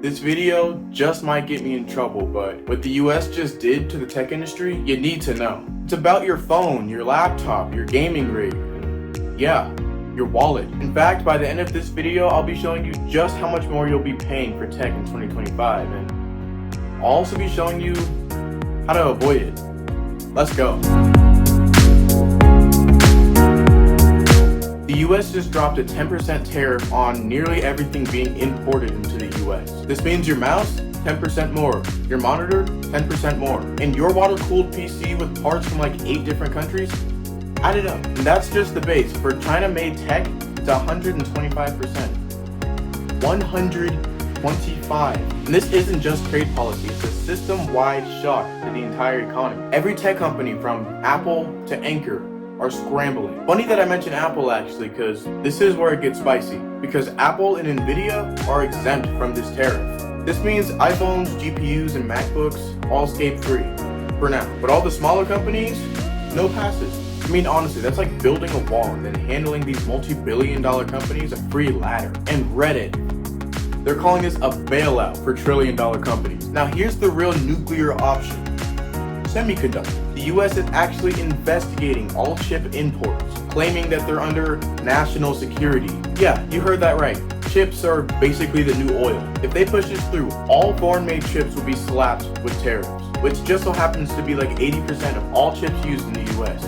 This video just might get me in trouble, but what the US just did to the tech industry, you need to know. It's about your phone, your laptop, your gaming rig, and yeah, your wallet. In fact, by the end of this video, I'll be showing you just how much more you'll be paying for tech in 2025, and I'll also be showing you how to avoid it. Let's go. The US just dropped a 10% tariff on nearly everything being imported into the US. This means your mouse, 10% more, your monitor, 10% more, and your water-cooled PC with parts from like 8 different countries, add it up. And that's just the base. For China-made tech, it's 125%. 125. And this isn't just trade policy, it's a system-wide shock to the entire economy. Every tech company from Apple to Anchor are scrambling. Funny that I mentioned Apple actually, because this is where it gets spicy. Because Apple and Nvidia are exempt from this tariff. This means iPhones, GPUs, and MacBooks all escape free for now. But all the smaller companies, no passes. I mean, honestly, that's like building a wall and then handling these multi-billion-dollar companies a free ladder. And Reddit, they're calling this a bailout for trillion-dollar companies. Now here's the real nuclear option. Semiconductor. The US is actually investigating all chip imports, claiming that they're under national security. Yeah, you heard that right. Chips are basically the new oil. If they push this through, all foreign-made chips will be slapped with tariffs, which just so happens to be like 80% of all chips used in the US.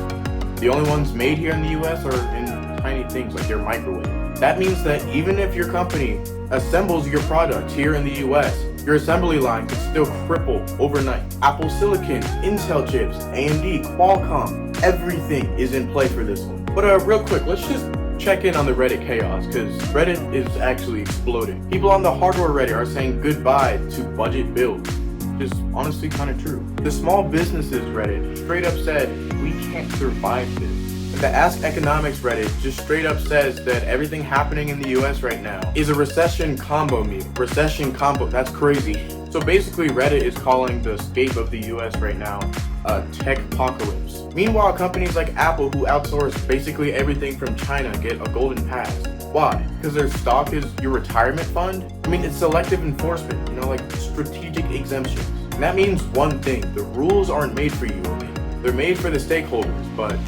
The only ones made here in the US are in tiny things like your microwave. That means that even if your company assembles your product here in the US, your assembly line could still cripple overnight. Apple Silicon, Intel chips, AMD, Qualcomm, everything is in play for this one. But real quick, let's just check in on the Reddit chaos, because Reddit is actually exploding. People on the hardware Reddit are saying goodbye to budget builds, which is honestly kind of true. The small businesses Reddit straight up said, we can't survive this. And the Ask Economics Reddit just straight up says that everything happening in the US right now is a recession combo meme. Recession combo, that's crazy. So basically Reddit is calling the escape of the US right now a tech apocalypse. Meanwhile, companies like Apple, who outsource basically everything from China, get a golden pass. Why? Because their stock is your retirement fund? I mean, it's selective enforcement, like strategic exemptions. And that means one thing, the rules aren't made for you, okay? They're made for the stakeholders, but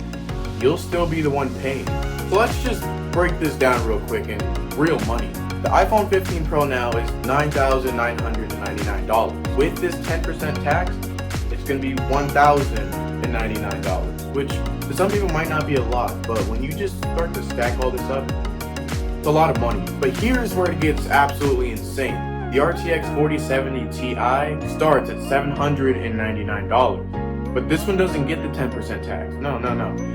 you'll still be the one paying. So let's just break this down real quick in real money. The iPhone 15 Pro now is $9,999. With this 10% tax, it's gonna be $1,099, which to some people might not be a lot, but when you just start to stack all this up, it's a lot of money. But here's where it gets absolutely insane. The RTX 4070 Ti starts at $799. But this one doesn't get the 10% tax. No.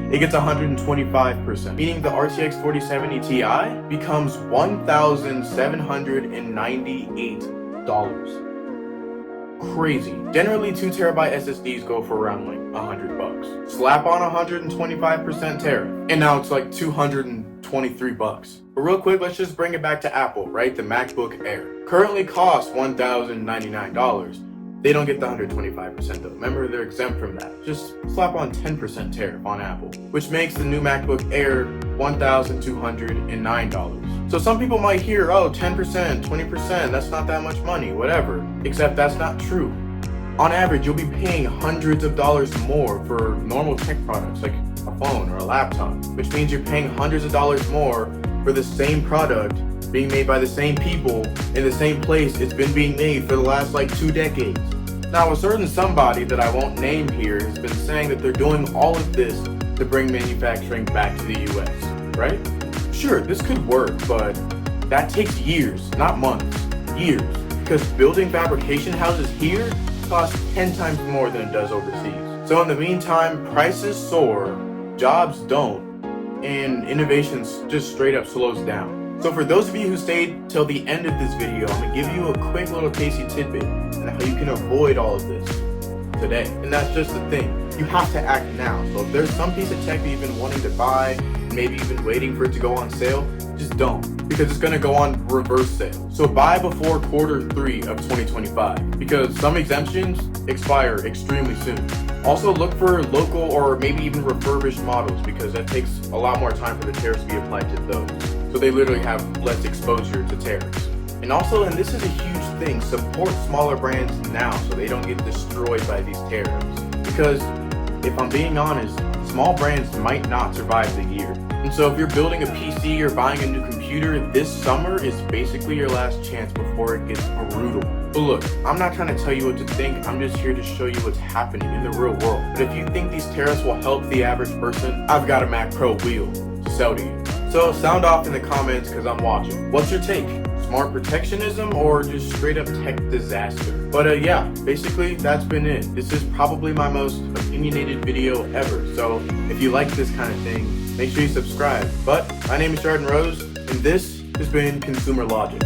It gets 125%, meaning the RTX 4070 Ti becomes $1,798. Crazy. Generally, 2TB SSDs go for around like $100. Slap on 125% tariff, and now it's like $223. But real quick, let's just bring it back to Apple, right? The MacBook Air currently costs $1,099. They don't get the 125% though. Remember, they're exempt from that. Just slap on 10% tariff on Apple, which makes the new MacBook Air $1,209. So some people might hear, oh, 10%, 20%, that's not that much money, whatever. Except that's not true. On average, you'll be paying hundreds of dollars more for normal tech products like a phone or a laptop, which means you're paying hundreds of dollars more for the same product being made by the same people in the same place it's been being made for the last like 2 decades. Now, a certain somebody that I won't name here has been saying that they're doing all of this to bring manufacturing back to the US, right? Sure, this could work, but that takes years, not months, years. Because building fabrication houses here costs 10 times more than it does overseas. So in the meantime, prices soar, jobs don't, and innovation just straight up slows down. So for those of you who stayed till the end of this video, I'm gonna give you a quick little tasty tidbit on how you can avoid all of this today. And that's just the thing, you have to act now. So if there's some piece of tech that you've been wanting to buy, maybe you've been waiting for it to go on sale, just don't, because it's gonna go on reverse sale. So buy before Q3 of 2025, because some exemptions expire extremely soon. Also look for local or maybe even refurbished models, because that takes a lot more time for the tariffs to be applied to those. So they literally have less exposure to tariffs. And also, and this is a huge thing, support smaller brands now so they don't get destroyed by these tariffs. Because if I'm being honest, small brands might not survive the year. And so if you're building a PC or buying a new computer, this summer is basically your last chance before it gets brutal. But look, I'm not trying to tell you what to think, I'm just here to show you what's happening in the real world. But if you think these tariffs will help the average person, I've got a Mac Pro wheel to sell to you. So sound off in the comments because I'm watching. What's your take? Smart protectionism or just straight up tech disaster? But yeah, basically that's been it. This is probably my most opinionated video ever. So if you like this kind of thing, make sure you subscribe. But my name is Jordan Rose, and this has been Consumer Logic.